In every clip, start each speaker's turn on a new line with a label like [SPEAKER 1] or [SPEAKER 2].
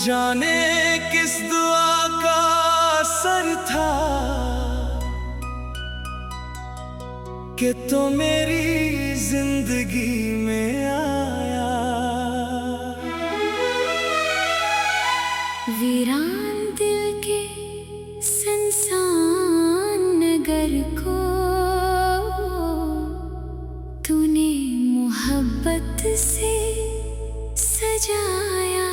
[SPEAKER 1] जाने किस दुआ का असर था कि तो मेरी जिंदगी में आया।
[SPEAKER 2] वीरान दिल के सुनसान नगर को तूने मोहब्बत से सजाया।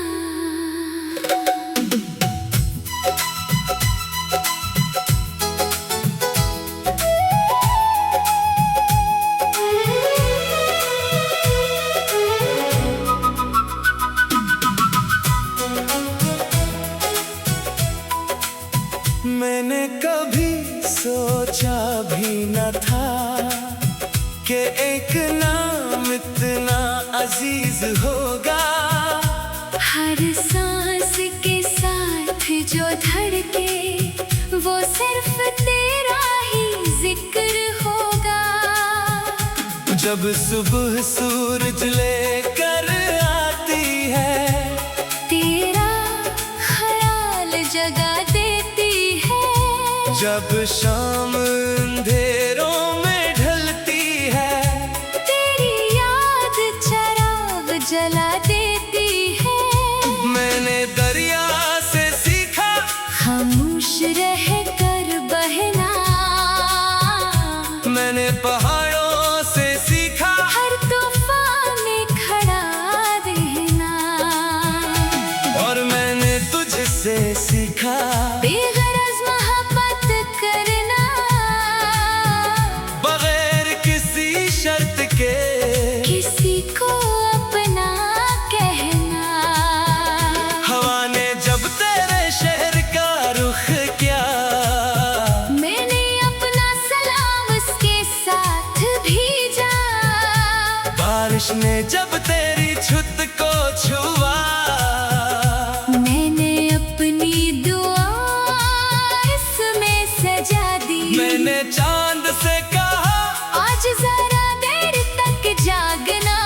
[SPEAKER 1] मैंने कभी सोचा भी न था कि एक नाम इतना अजीज होगा।
[SPEAKER 2] हर सांस के साथ जो धड़के वो सिर्फ तेरा ही जिक्र होगा।
[SPEAKER 1] जब सुबह सूरज लेकर आती है
[SPEAKER 2] तेरा ख्याल जगा देती है।
[SPEAKER 1] जब शाम अंधेरों में ढलती है
[SPEAKER 2] तेरी याद चिराग जला देती है।
[SPEAKER 1] मैंने दरिया से सीखा
[SPEAKER 2] खामोश रह कर बहना।
[SPEAKER 1] मैंने पहाड़ों से सीखा
[SPEAKER 2] हर तूफान में खड़ा रहना।
[SPEAKER 1] और मैंने तुझसे सीखा
[SPEAKER 2] बेगरज मोहब्बत करना।
[SPEAKER 1] बगैर किसी शर्त के
[SPEAKER 2] किसी को अपना कहना।
[SPEAKER 1] हवा ने जब तेरे शहर का रुख किया
[SPEAKER 2] मैंने अपना सलाम उसके साथ भेजा।
[SPEAKER 1] बारिश ने जब तेरी छुत को छुआ
[SPEAKER 2] मैंने अपनी दुआ इसमें सजा दी।
[SPEAKER 1] मैंने चांद से कहा
[SPEAKER 2] आज जरा देर तक जागना।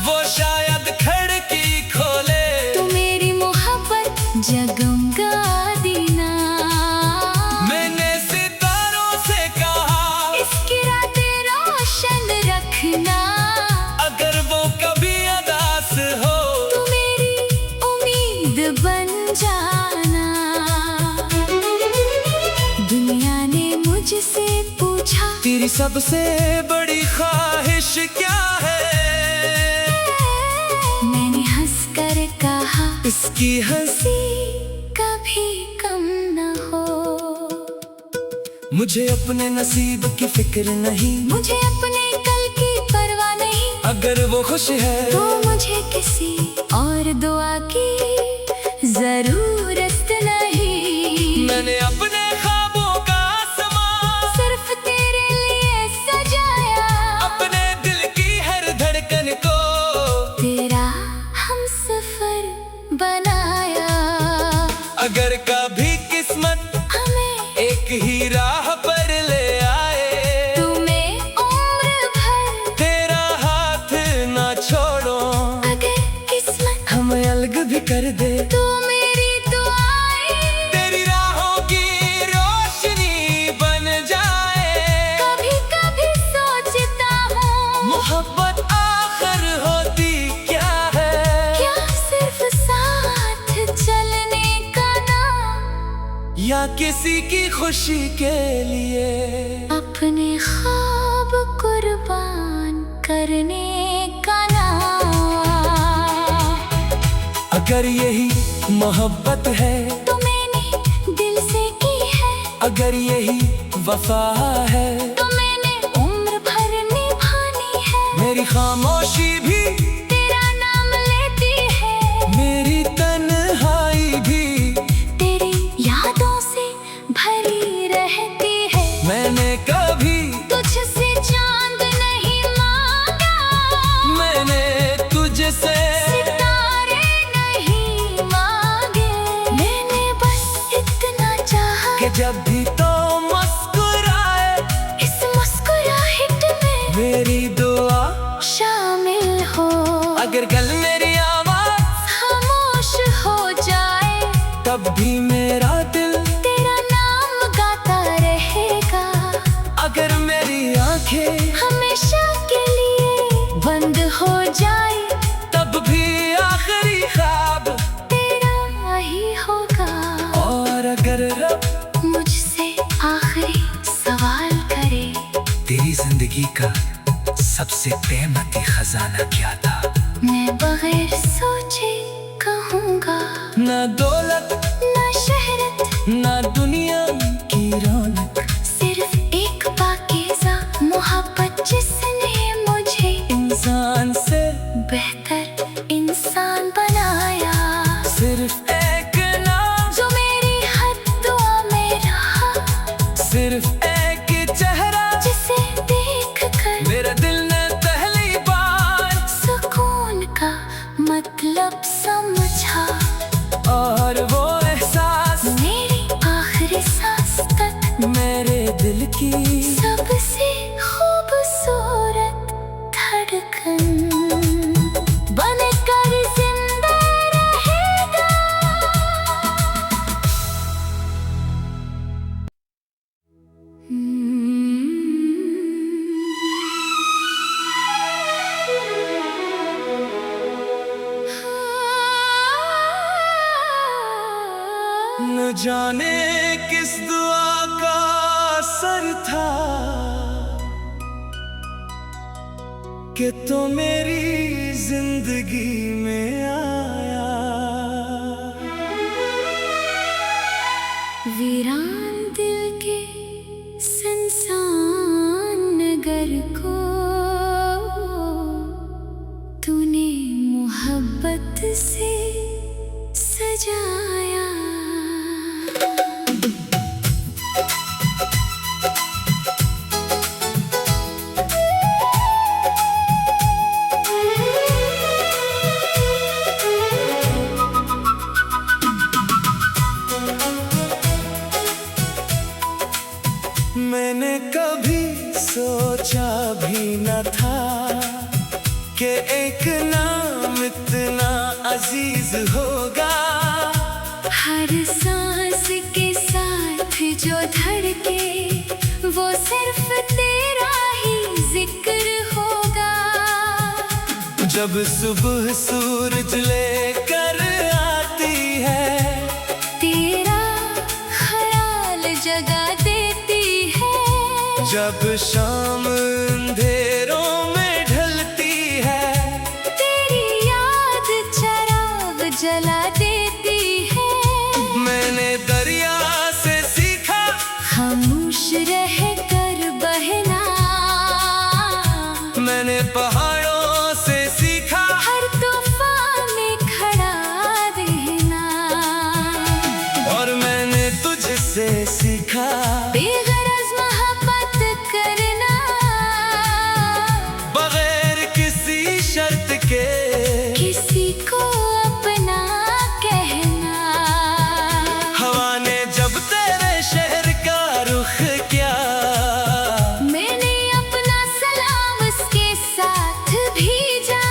[SPEAKER 1] वो शायद खिड़की खोले
[SPEAKER 2] तू मेरी मोहब्बत जगमगा देना।
[SPEAKER 1] मैंने सितारों से कहा
[SPEAKER 2] इसकी रातें रोशन रखना।
[SPEAKER 1] अगर वो कभी अदास हो
[SPEAKER 2] तू मेरी उम्मीद बन जाना। दुनिया ने मुझसे पूछा
[SPEAKER 1] तेरी सबसे बड़ी ख्वाहिश क्या है।
[SPEAKER 2] मैंने हंसकर कहा
[SPEAKER 1] इसकी हंसी
[SPEAKER 2] कभी कम न हो।
[SPEAKER 1] मुझे अपने नसीब की फिक्र नहीं,
[SPEAKER 2] मुझे अपने कल की परवाह नहीं।
[SPEAKER 1] अगर वो खुश है
[SPEAKER 2] तो मुझे किसी और दुआ की जरूरत नहीं।
[SPEAKER 1] मैंने अपने ख्वाबों का आसमां
[SPEAKER 2] सिर्फ तेरे लिए सजाया।
[SPEAKER 1] अपने दिल की हर धड़कन को
[SPEAKER 2] तेरा हमसफर बनाया।
[SPEAKER 1] अगर कभी किस्मत
[SPEAKER 2] हमें
[SPEAKER 1] एक ही राह पर ले आए
[SPEAKER 2] तुम्हें उम्र भर
[SPEAKER 1] तेरा हाथ ना छोड़ो।
[SPEAKER 2] अगर किस्मत
[SPEAKER 1] हम अलग भी कर दे
[SPEAKER 2] तू मेरी दुआएं
[SPEAKER 1] तेरी राहों की रोशनी बन जाए।
[SPEAKER 2] कभी कभी सोचता हूँ
[SPEAKER 1] मोहब्बत आखिर होती क्या है।
[SPEAKER 2] क्या सिर्फ साथ चलने का नाम
[SPEAKER 1] या किसी की खुशी के लिए
[SPEAKER 2] अपने ख्वाब कुर्बान करने का नाम।
[SPEAKER 1] अगर यही मोहब्बत है
[SPEAKER 2] तो मैंने दिल से की है।
[SPEAKER 1] अगर यही वफा है
[SPEAKER 2] तो मैंने उम्र भर निभानी है।
[SPEAKER 1] मेरी खामोशी भी
[SPEAKER 2] तेरा नाम लेती है।
[SPEAKER 1] मेरी तन्हाई भी
[SPEAKER 2] तेरी यादों से भरी रहती है।
[SPEAKER 1] मैंने कभी
[SPEAKER 2] तुझसे चांद नहीं मांगा।
[SPEAKER 1] मैंने तुझसे
[SPEAKER 2] सितारे नहीं मांगे। मैंने बस इतना चाहा
[SPEAKER 1] कि जब भी तो मुस्कुराए
[SPEAKER 2] इस मुस्कुराहट में
[SPEAKER 1] मेरी दुआ
[SPEAKER 2] शामिल हो।
[SPEAKER 1] अगर कल मेरी आवाज
[SPEAKER 2] खामोश हो जाए
[SPEAKER 1] अब भी मेरा दिल
[SPEAKER 2] तेरा नाम गाता रहेगा।
[SPEAKER 1] अगर मेरी आंखें
[SPEAKER 2] हमेशा के लिए बंद हो जाए
[SPEAKER 1] तब भी आखिरी ख्वाब
[SPEAKER 2] तेरा ही होगा।
[SPEAKER 1] और अगर रब
[SPEAKER 2] मुझसे आखिरी सवाल करे,
[SPEAKER 1] तेरी जिंदगी का सबसे कीमती खजाना क्या था,
[SPEAKER 2] मैं बगैर सोचे कहूँगा,
[SPEAKER 1] ना दौलत
[SPEAKER 2] ना शहरत
[SPEAKER 1] ना दुनिया की रौनक,
[SPEAKER 2] सिर्फ एक पाकीज़ा मोहब्बत जिसने मुझे
[SPEAKER 1] इंसान से
[SPEAKER 2] बेहतर इंसान बनाया।
[SPEAKER 1] सिर्फ एक नाम
[SPEAKER 2] जो मेरी हर दुआ में रहा,
[SPEAKER 1] सिर्फ एक चेहरा
[SPEAKER 2] जिसे देख कर
[SPEAKER 1] मेरा दिल ने पहली बार
[SPEAKER 2] सुकून का मतलब समझा।
[SPEAKER 1] और वो एहसास
[SPEAKER 2] मेरी आखिरी सांस तक
[SPEAKER 1] मेरे दिल की
[SPEAKER 2] सबसे खूबसूरत धड़कन बनकर जिंदा रहेगा।
[SPEAKER 1] न जाने किस दुआ का असर था कि तो मेरी जिंदगी में आया।
[SPEAKER 2] वीरान दिल के सुनसान नगर को तूने मोहब्बत से सजाया।
[SPEAKER 1] मैंने कभी सोचा भी न था कि एक नाम इतना अजीज होगा।
[SPEAKER 2] हर सांस के साथ जो धड़के वो सिर्फ तेरा ही जिक्र होगा।
[SPEAKER 1] जब सुबह सूरज लेकर आती है
[SPEAKER 2] तेरा ख्याल जगा देती है।
[SPEAKER 1] जब शाम अंधेरों में ढलती है
[SPEAKER 2] तेरी याद चराग जला देती है।
[SPEAKER 1] मैंने दरिया से सीखा
[SPEAKER 2] खामोश रह कर बहना।
[SPEAKER 1] मैंने पहाड़ों से सीखा
[SPEAKER 2] हर तूफान में खड़ा रहना।
[SPEAKER 1] और मैंने तुझसे सीखा
[SPEAKER 2] बेगरज मोहब्बत करना।
[SPEAKER 1] बगैर किसी शर्त के
[SPEAKER 2] किसी को अपना कहना।
[SPEAKER 1] हवा ने जब तेरे शहर का रुख किया
[SPEAKER 2] मैंने अपना सलाम उसके साथ भेजा।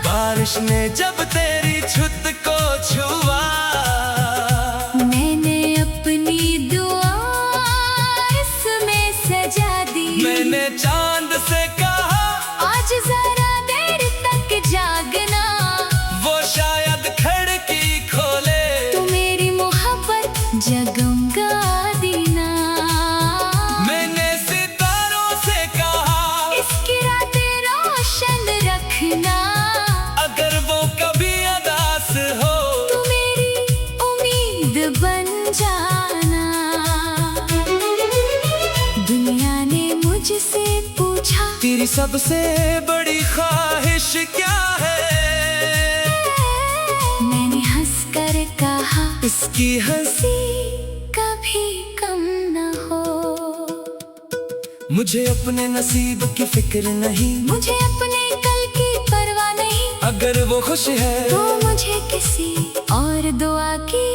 [SPEAKER 1] बारिश ने जब तेरी छुत को छुआ
[SPEAKER 2] मैंने अपनी दुआ इसमें सजा दी।
[SPEAKER 1] मैंने चांद से कहा
[SPEAKER 2] आज जरा देर तक जागना।
[SPEAKER 1] वो शायद खिड़की खोले
[SPEAKER 2] तू मेरी मोहब्बत जगमगा देना।
[SPEAKER 1] मैंने सितारों से कहा
[SPEAKER 2] इसकी रातें रोशन रखना।
[SPEAKER 1] अगर वो कभी अदास हो
[SPEAKER 2] तू मेरी उम्मीद बन जाना। दुनिया ने मुझसे पूछा
[SPEAKER 1] तेरी सबसे बड़ी ख्वाहिश क्या है।
[SPEAKER 2] मैंने हंस कर कहा
[SPEAKER 1] इसकी हंसी
[SPEAKER 2] कभी कम न हो।
[SPEAKER 1] मुझे अपने नसीब की फिक्र नहीं,
[SPEAKER 2] मुझे अपने कल की परवाह नहीं।
[SPEAKER 1] अगर वो खुश है
[SPEAKER 2] तो मुझे किसी और दुआ की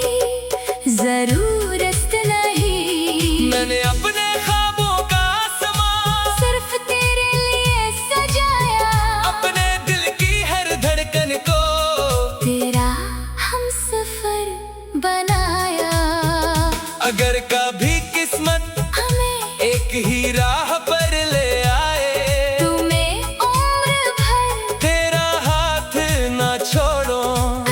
[SPEAKER 2] जरूरत नहीं।
[SPEAKER 1] मैंने अपने ख्वाबों का आसमां
[SPEAKER 2] सिर्फ तेरे लिए सजाया।
[SPEAKER 1] अपने दिल की हर धड़कन को
[SPEAKER 2] तेरा हमसफर बन
[SPEAKER 1] अगर कभी किस्मत
[SPEAKER 2] हमें
[SPEAKER 1] एक ही राह पर ले आए,
[SPEAKER 2] तुम्हें उम्र भर
[SPEAKER 1] तेरा हाथ ना छोड़ो।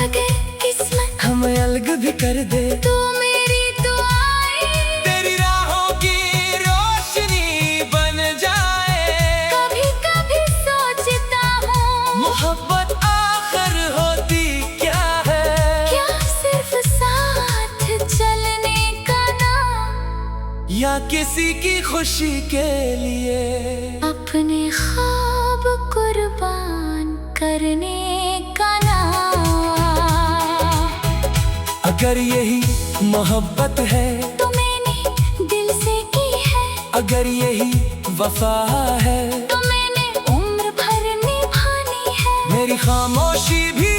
[SPEAKER 2] अगर किस्मत
[SPEAKER 1] हम अलग भी कर दे,
[SPEAKER 2] तू मेरी दुआएं
[SPEAKER 1] तेरी राहों की रोशनी बन जाए।
[SPEAKER 2] कभी कभी सोचता हूँ,
[SPEAKER 1] मोहब्बत आखिर होती क्या है?
[SPEAKER 2] क्या सिर्फ साथ चलने का नाम,
[SPEAKER 1] या किसी की खुशी के लिए
[SPEAKER 2] अपने ख्वाब कुर्बान करने का नाम।
[SPEAKER 1] अगर यही मोहब्बत है
[SPEAKER 2] तो मैंने दिल से की है,
[SPEAKER 1] अगर यही वफा है
[SPEAKER 2] तो मैंने उम्र भर निभानी है।
[SPEAKER 1] मेरी खामोशी भी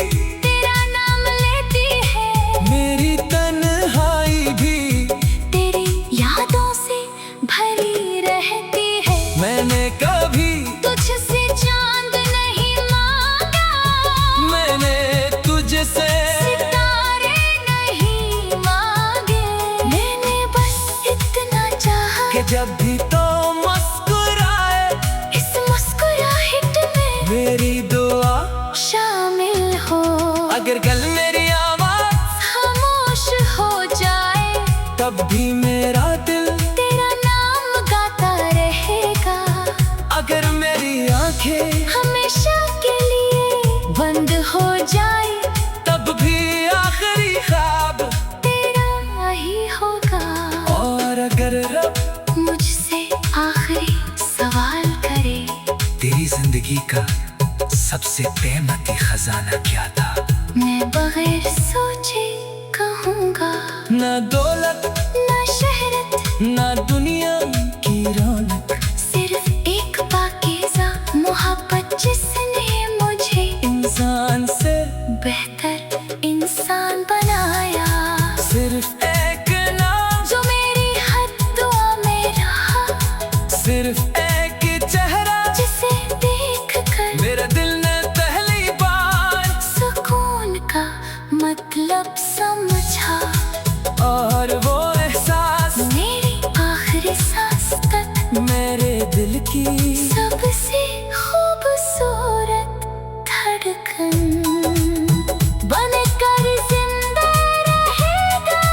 [SPEAKER 2] तेरा नाम लेती है,
[SPEAKER 1] मेरी तन्हाई भी
[SPEAKER 2] तेरी यादों से भरी रहती है।
[SPEAKER 1] मैंने कभी
[SPEAKER 2] तुझसे चांद नहीं मांगा,
[SPEAKER 1] मैंने तुझसे
[SPEAKER 2] सितारे नहीं मांगे। मैंने बस इतना चाहा
[SPEAKER 1] कि जब भी तो मुस्कुराए,
[SPEAKER 2] इस मुस्कुराहट में
[SPEAKER 1] मेरी दुआ
[SPEAKER 2] शामिल हो।
[SPEAKER 1] अगर कल मेरी आवाज
[SPEAKER 2] खामोश हो जाए,
[SPEAKER 1] तब भी मेरा दिल,
[SPEAKER 2] तेरा नाम गाता रहेगा।
[SPEAKER 1] अगर मेरी आंखें
[SPEAKER 2] हमेशा के लिए बंद हो जाए,
[SPEAKER 1] तब भी आखिरी ख्वाब
[SPEAKER 2] तेरा ही होगा।
[SPEAKER 1] और अगर रब
[SPEAKER 2] मुझसे आखिरी सवाल करे,
[SPEAKER 1] तेरी जिंदगी का सबसे कीमती खजाना क्या था?
[SPEAKER 2] मैं बगैर सोचे कहूँगा,
[SPEAKER 1] ना दौलत
[SPEAKER 2] ना शहरत,
[SPEAKER 1] ना दुनिया की रौनक,
[SPEAKER 2] सिर्फ एक पाकीज़ा मोहब्बत जिसने मुझे
[SPEAKER 1] इंसान से
[SPEAKER 2] बेहतर इंसान बनाया।
[SPEAKER 1] सिर्फ एक नाम,
[SPEAKER 2] जो मेरी हर दुआ में रहा,
[SPEAKER 1] सिर्फ एक चेहरा,
[SPEAKER 2] जिसे देख कर
[SPEAKER 1] मेरा दिल ने पहली बार
[SPEAKER 2] सुकून का मतलब समझा।
[SPEAKER 1] और वो एहसास
[SPEAKER 2] मेरी आखिरी सांस तक
[SPEAKER 1] मेरे दिल की
[SPEAKER 2] सबसे खूबसूरत धड़कन बनकर जिंदा रहेगा।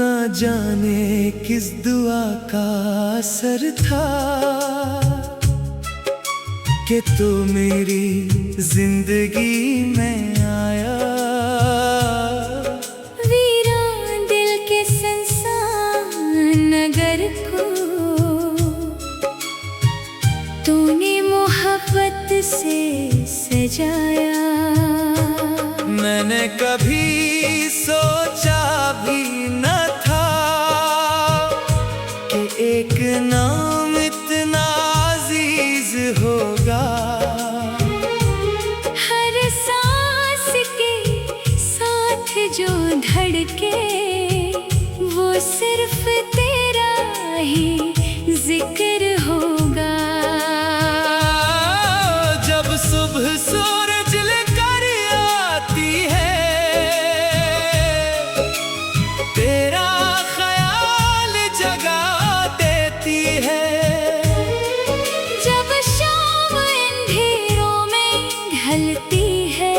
[SPEAKER 1] ना जाने किस दुआ का असर था कि तू मेरी जिंदगी में आया।
[SPEAKER 2] वीरान दिल के संसान नगर को तूने मोहब्बत से सजाया।
[SPEAKER 1] मैंने कभी सोचा भी न था कि एक नाम इतना अजीज होगा।
[SPEAKER 2] हर सांस के साथ जो धड़के, वो सिर्फ तेरा ही जिक्र होगा।
[SPEAKER 1] जब सुबह सूरज लेकर आती है, तेरा ख्याल जगा देती है।
[SPEAKER 2] जब शाम अंधेरों में ढलती है,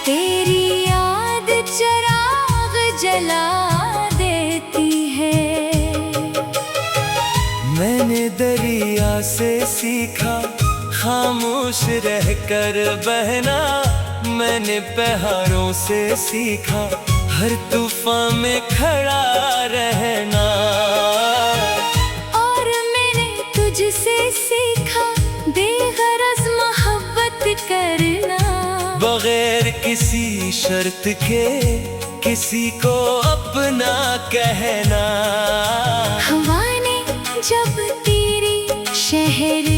[SPEAKER 2] तेरी याद चिराग जला देती है।
[SPEAKER 1] मैंने दरिया से सीखा खामोश रहकर बहना, मैंने पहाड़ों से सीखा हर तूफान में खड़ा रहना।
[SPEAKER 2] और मैंने तुझसे सीखा बेगरज मोहब्बत करना,
[SPEAKER 1] बगैर किसी शर्त के किसी को अपना कहना।
[SPEAKER 2] हवा ने जब तेरी शहर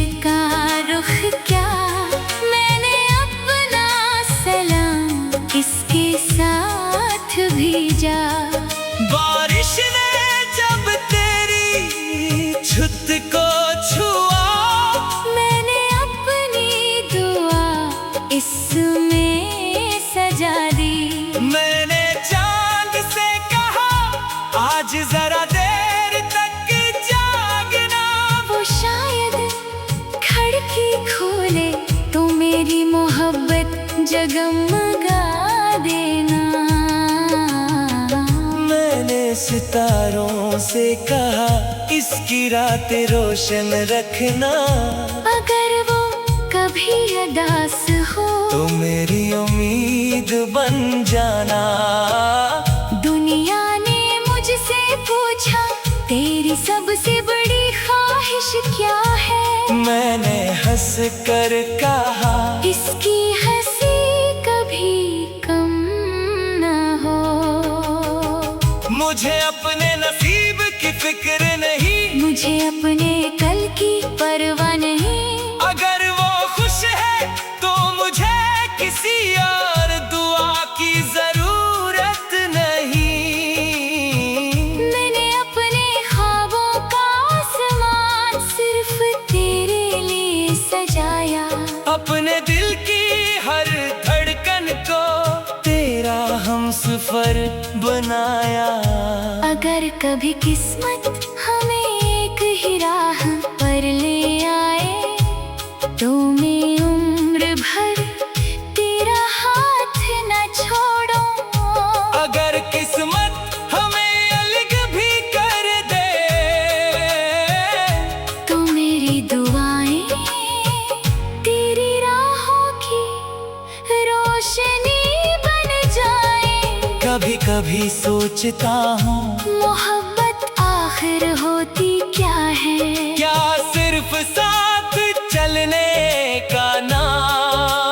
[SPEAKER 2] जगमगा देना।
[SPEAKER 1] मैंने सितारों से कहा इसकी रात रोशन रखना।
[SPEAKER 2] अगर वो कभी उदास हो
[SPEAKER 1] तो मेरी उम्मीद बन जाना।
[SPEAKER 2] दुनिया ने मुझसे पूछा तेरी सबसे बड़ी ख्वाहिश क्या है?
[SPEAKER 1] मैंने हंस कर कहा
[SPEAKER 2] इसकी हंसी कभी कम न हो।
[SPEAKER 1] मुझे अपने नसीब की फिक्र नहीं,
[SPEAKER 2] मुझे अपने कल की परवाह नहीं।
[SPEAKER 1] अगर वो खुश है तो मुझे किसी और दुआ की जरूरत नहीं।
[SPEAKER 2] मैंने अपने ख्वाबों का आसमान सिर्फ तेरे लिए सजाया।
[SPEAKER 1] अपने दिल की हर धड़कन को तेरा हमसफर बनाया।
[SPEAKER 2] अगर कभी किस्मत हमें एक ही राह पर ले आए तो मैं उम्र भर तेरा हाथ न छोड़ूं।
[SPEAKER 1] अगर किस्मत हमें अलग भी कर दे
[SPEAKER 2] तो मेरी दुआएं तेरी राहों की रोशनी बन जाए।
[SPEAKER 1] कभी कभी सोचता हूँ
[SPEAKER 2] मोहब्बत आखिर होती क्या है?
[SPEAKER 1] क्या सिर्फ साथ चलने का नाम,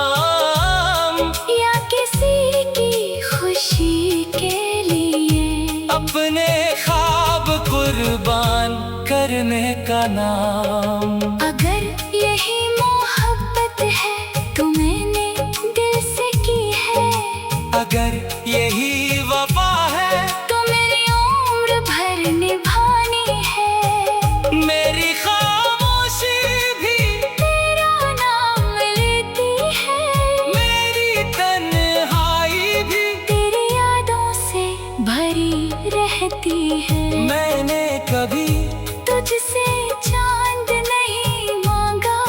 [SPEAKER 2] या किसी की खुशी के लिए
[SPEAKER 1] अपने ख्वाब कुर्बान करने का नाम।
[SPEAKER 2] अगर यही मोहब्बत है तो मैंने दिल से की है।
[SPEAKER 1] अगर यही वफा है
[SPEAKER 2] तो मेरी उम्र भर निभानी है।
[SPEAKER 1] मेरी खामोशी भी
[SPEAKER 2] तेरा नाम लेती है।
[SPEAKER 1] मेरी तन्हाई भी
[SPEAKER 2] तेरी यादों से भरी रहती है।
[SPEAKER 1] मैंने कभी
[SPEAKER 2] तुझसे चांद नहीं मांगा,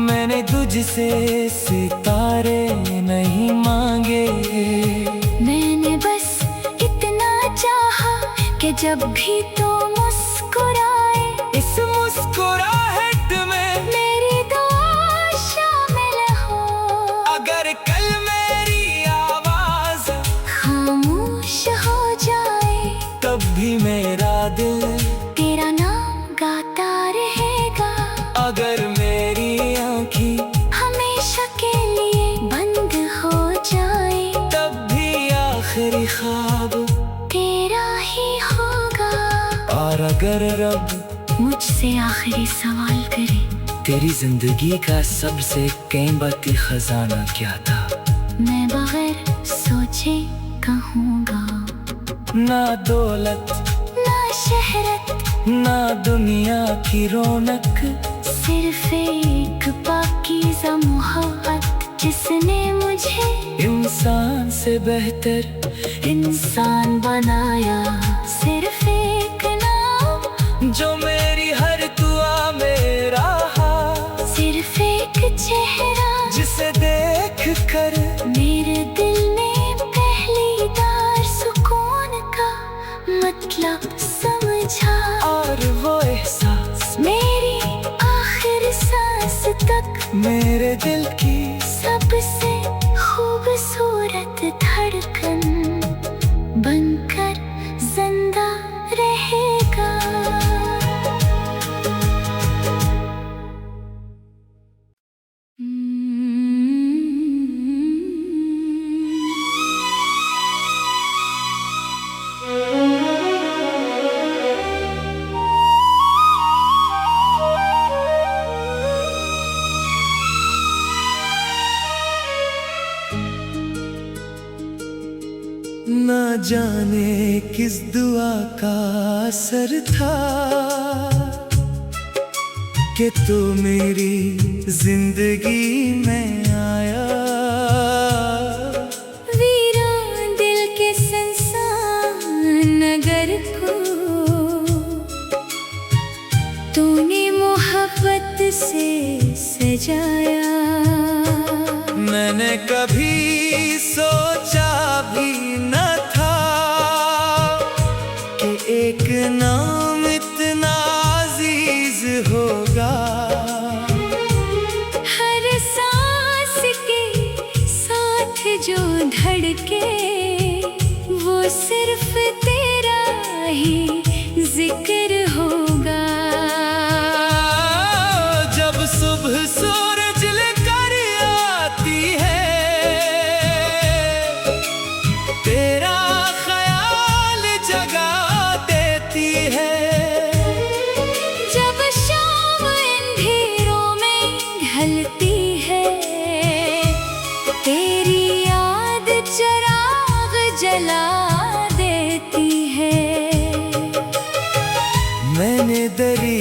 [SPEAKER 1] मैंने तुझसे सितारे नहीं मांगे।
[SPEAKER 2] मैंने बस इतना चाहा कि जब भी तो मुस्कुराए
[SPEAKER 1] इस मुस्कुराहट में
[SPEAKER 2] मेरी दुआ शामिल हो।
[SPEAKER 1] अगर कल मेरी आवाज
[SPEAKER 2] खामोश हो जाए
[SPEAKER 1] तब भी मेरा दिल
[SPEAKER 2] तेरा नाम गाता रहेगा।
[SPEAKER 1] अगर मेरी आँखें
[SPEAKER 2] हमेशा के लिए बंद हो जाए
[SPEAKER 1] तब भी आखिरी ख्वाब
[SPEAKER 2] तेरा ही होगा।
[SPEAKER 1] और अगर रब
[SPEAKER 2] मुझसे आखिरी सवाल करे
[SPEAKER 1] तेरी जिंदगी का सबसे कीमती खजाना क्या था,
[SPEAKER 2] मैं बगैर सोचे कहूँगा
[SPEAKER 1] ना दौलत
[SPEAKER 2] ना शहरत
[SPEAKER 1] ना दुनिया की रौनक,
[SPEAKER 2] सिर्फ एक पाकीज़ा मोहब्बत जिसने मुझे
[SPEAKER 1] इंसान से बेहतर
[SPEAKER 2] इंसान बनाया। सिर्फ एक नाम
[SPEAKER 1] जो मेरी हर दुआ में रहा,
[SPEAKER 2] सिर्फ एक चेहरा
[SPEAKER 1] जिसे देख कर
[SPEAKER 2] मेरे दिल ने पहली बार सुकून का मतलब समझा।
[SPEAKER 1] और वो एहसास
[SPEAKER 2] मेरी आखिर सांस तक
[SPEAKER 1] मेरे दिल की
[SPEAKER 2] सबसे खूबसूरत धड़कन बनकर जिंदा रहेगा।
[SPEAKER 1] ना जाने किस दुआ का असर था कि तू मेरी जिंदगी में आया।
[SPEAKER 2] वीरान दिल के संसान नगर को तूने मोहब्बत से सजाया।
[SPEAKER 1] मैंने कभी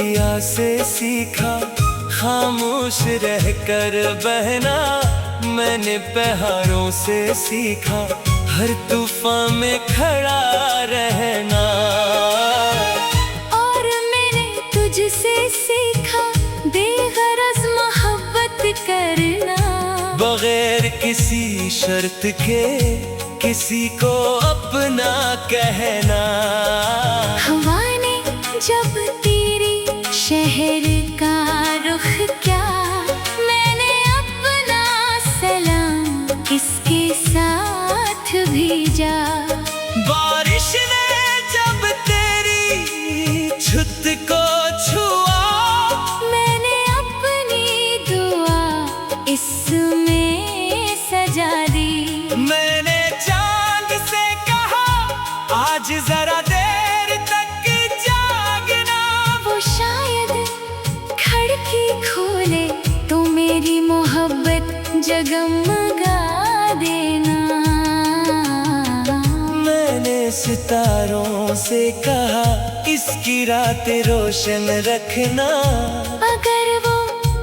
[SPEAKER 1] दरिया से सीखा खामोश रहकर बहना, मैंने पहाड़ों से सीखा हर तूफान में खड़ा रहना।
[SPEAKER 2] और मैंने तुझसे सीखा बेगरज मोहब्बत करना,
[SPEAKER 1] बगैर किसी शर्त के किसी को अपना कहना।
[SPEAKER 2] हवा ने जब तेरी शहर का रुख किया, मैंने अपना सलाम इसके साथ भेजा।
[SPEAKER 1] बारिश ने जब तेरी छुत को छुआ,
[SPEAKER 2] मैंने अपनी दुआ इसमें सजा दी।
[SPEAKER 1] मैंने चांद से कहा आज जरा देर तक जागना,
[SPEAKER 2] वो शायद खिड़की खोले तो मेरी मोहब्बत जगमगा देना।
[SPEAKER 1] मैंने सितारों से कहा इसकी रात रोशन रखना,
[SPEAKER 2] अगर वो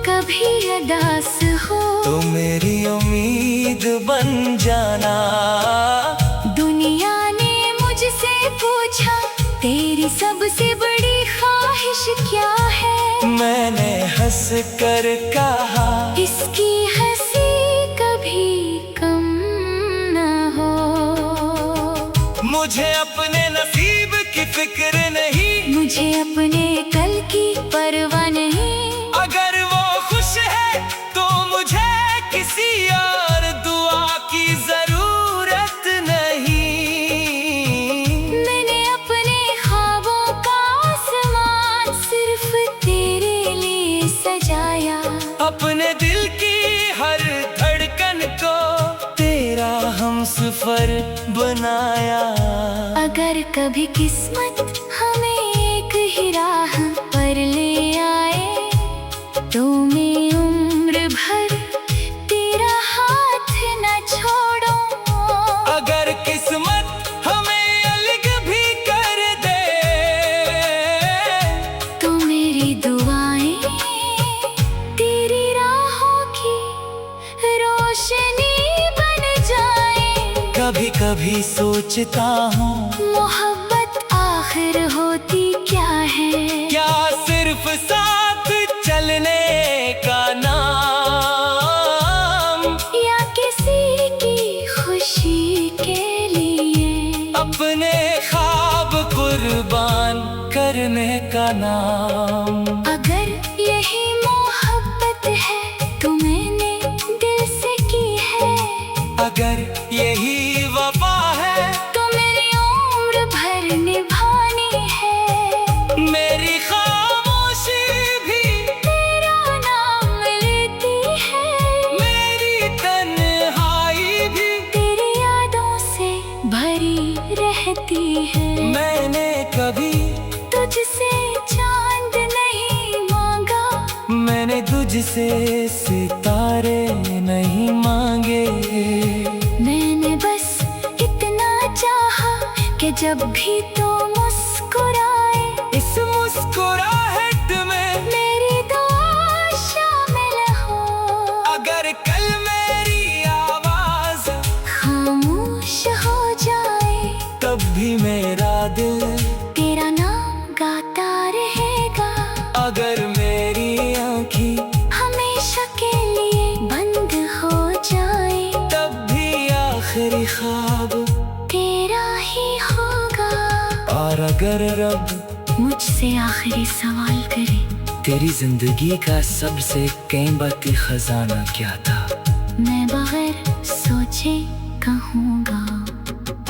[SPEAKER 2] कभी उदास हो
[SPEAKER 1] तो मेरी उम्मीद बन जाना।
[SPEAKER 2] दुनिया ने मुझसे पूछा तेरी सबसे बड़ी ख्वाहिश क्या है,
[SPEAKER 1] मैंने हंस कर कहा
[SPEAKER 2] इसकी हंसी कभी कम न हो।
[SPEAKER 1] मुझे अपने नसीब की फिक्र नहीं,
[SPEAKER 2] मुझे अपने कल की परवाह नहीं,
[SPEAKER 1] अगर वो खुश है तो मुझे किसी और दुआ की जरूरत नहीं।
[SPEAKER 2] मैंने अपने ख्वाबों का आसमान सिर्फ तेरे लिए सजाया,
[SPEAKER 1] अपने दिल की हर धड़कन को तेरा हमसफर बनाया।
[SPEAKER 2] अगर कभी किस्मत हमें एक ही राह पर ले आए, तो मैं उम्र भर तेरा हाथ न छोड़ूं।
[SPEAKER 1] अगर किस्मत हमें अलग भी कर दे,
[SPEAKER 2] तो मेरी दुआएं तेरी राहों की रोशनी बन जाए।
[SPEAKER 1] कभी कभी सोचता हूँ
[SPEAKER 2] मोहब्बत आखिर होती क्या है,
[SPEAKER 1] क्या सिर्फ साथ चलने का नाम,
[SPEAKER 2] या किसी की खुशी के लिए
[SPEAKER 1] अपने ख्वाब कुर्बान करने का नाम।
[SPEAKER 2] अगर यही मोहब्बत है तो मैंने दिल से की है,
[SPEAKER 1] अगर यही वफा है
[SPEAKER 2] तो मेरी उम्र भर निभानी है।
[SPEAKER 1] मेरी खामोशी भी
[SPEAKER 2] तेरा नाम लेती है,
[SPEAKER 1] मेरी तन्हाई भी
[SPEAKER 2] तेरी यादों से भरी रहती है।
[SPEAKER 1] मैंने कभी
[SPEAKER 2] तुझसे चांद नहीं मांगा,
[SPEAKER 1] मैंने तुझसे सितारे नहीं मांगे,
[SPEAKER 2] मैंने बस इतना चाहा कि जब भी तो मुस्कुराए,
[SPEAKER 1] इस मुस्कुराहट में
[SPEAKER 2] मेरी दुआ शामिल हो।
[SPEAKER 1] अगर कल मेरी आवाज
[SPEAKER 2] खामोश हो जाए,
[SPEAKER 1] तब भी मेरा दिल
[SPEAKER 2] तेरा नाम गाता रहेगा।
[SPEAKER 1] अगर मेरी आँखें
[SPEAKER 2] हमेशा के लिए बंद हो जाए,
[SPEAKER 1] तब भी आखिरी ख्वाब
[SPEAKER 2] तेरा ही होगा।
[SPEAKER 1] और अगर रब
[SPEAKER 2] मुझसे आखिरी सवाल करे,
[SPEAKER 1] तेरी जिंदगी का सबसे कीमती खजाना क्या था,
[SPEAKER 2] मैं बगैर सोचे कहूँगा,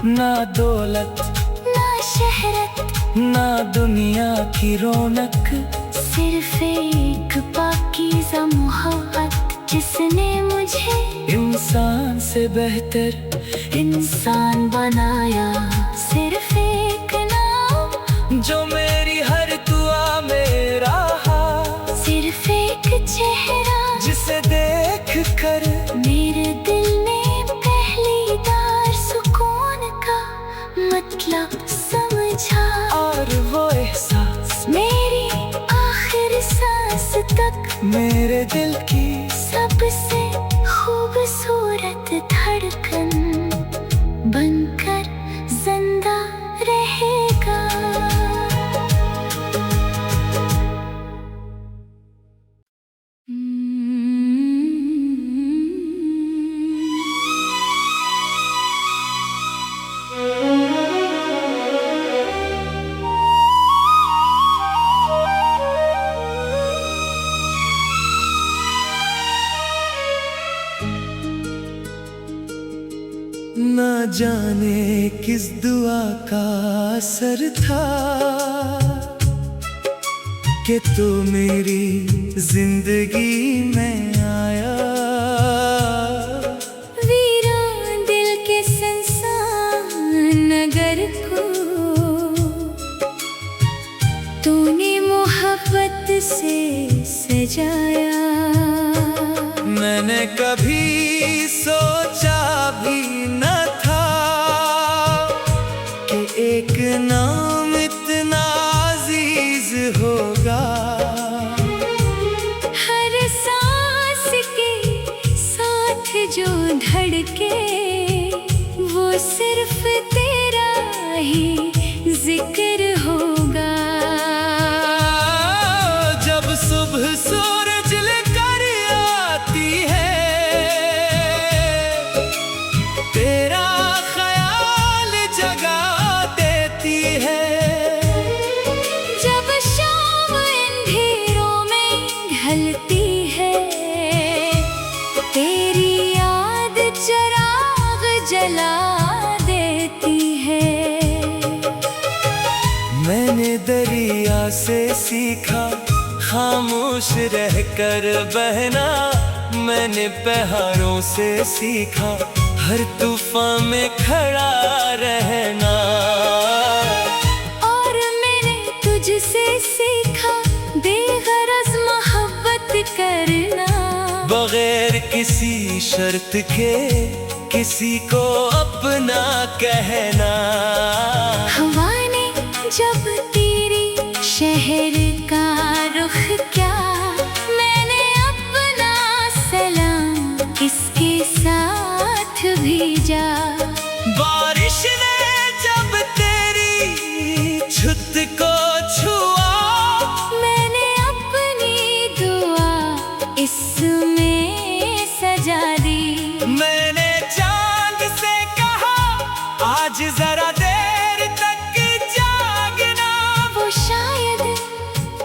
[SPEAKER 1] ना दौलत
[SPEAKER 2] ना शहरत,
[SPEAKER 1] ना दुनिया की रौनक,
[SPEAKER 2] सिर्फ एक पाकीज़ा मोहब्बत जिसने मुझे
[SPEAKER 1] इंसान से बेहतर
[SPEAKER 2] इंसान बनाया। सिर्फ एक नाम
[SPEAKER 1] जो मेरी हर दुआ में रहा,
[SPEAKER 2] सिर्फ एक चेहरा
[SPEAKER 1] जिसे देख कर
[SPEAKER 2] मेरे दिल ने पहली बार सुकून का मतलब समझा।
[SPEAKER 1] और वो एहसास
[SPEAKER 2] मेरी आखिरी
[SPEAKER 1] मेरे दिल की
[SPEAKER 2] सबसे खूबसूरत धड़कन बनकर जिंदा रहेगा।
[SPEAKER 1] ना जाने किस दुआ का असर था कि तू मेरी जिंदगी में आया।
[SPEAKER 2] वीरान दिल के सुनसान नगर को तूने मोहब्बत से सजाया।
[SPEAKER 1] मैंने कभी सोचा भी न था कि एक नाम इतना अजीज होगा।
[SPEAKER 2] हर सांस के साथ जो धड़के वो सिर्फ तेरा ही जिक्र होगा।
[SPEAKER 1] जब सुबह सूरज लेकर आती है तेरा ख्याल जगा देती है।
[SPEAKER 2] जब शाम अंधेरों में ढलती है तेरी याद चिराग जला देती है।
[SPEAKER 1] मैंने दरिया से सीखा खामोश रहकर बहना। मैंने पहाड़ों से सीखा हर तूफान में खड़ा रहना।
[SPEAKER 2] और मैंने तुझसे सीखा बेगरज मोहब्बत करना।
[SPEAKER 1] बगैर किसी शर्त के किसी को अपना कहना।
[SPEAKER 2] हवा ने जब तेरी शहर का रुख किया मैंने अपना सलाम इसके साथ भेजा।
[SPEAKER 1] बारिश ने जब तेरी छुत को छुआ
[SPEAKER 2] मैंने अपनी दुआ इसमें सजा दी।
[SPEAKER 1] मैंने चांद से कहा आज जरा देर तक जागना।
[SPEAKER 2] वो शायद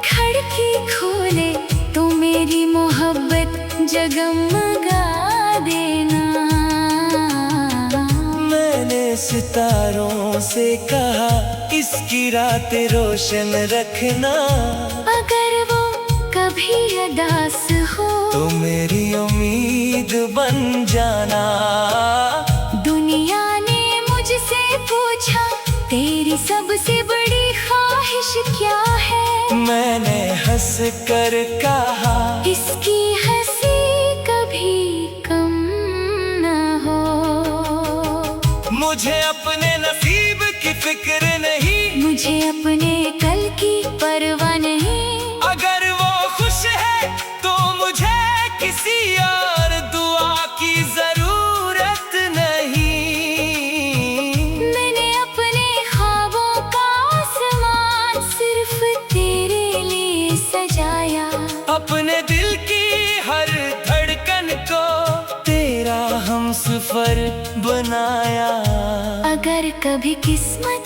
[SPEAKER 2] खिड़की खोले तो मेरी मोहब्बत जगमगा देना।
[SPEAKER 1] मैंने सितारों से कहा इसकी रात रोशन रखना।
[SPEAKER 2] अगर वो कभी उदास हो
[SPEAKER 1] तो मेरी उम्मीद बन जाना।
[SPEAKER 2] दुनिया ने मुझसे पूछा तेरी सबसे बड़ी ख्वाहिश क्या है।
[SPEAKER 1] मैंने हंस कर कहा
[SPEAKER 2] इसकी हंसी कभी कम न हो।
[SPEAKER 1] मुझे अपने नसीब की फिक्र नहीं।
[SPEAKER 2] मुझे अपने कल की परवाह नहीं।
[SPEAKER 1] अगर वो खुश है तो मुझे किसी और दुआ की जरूरत नहीं।
[SPEAKER 2] मैंने अपने ख्वाबों का आसमान सिर्फ तेरे लिए सजाया।
[SPEAKER 1] अपने दिल की हर धड़कन को तेरा हमसफर बनाया।
[SPEAKER 2] अगर कभी किस्मत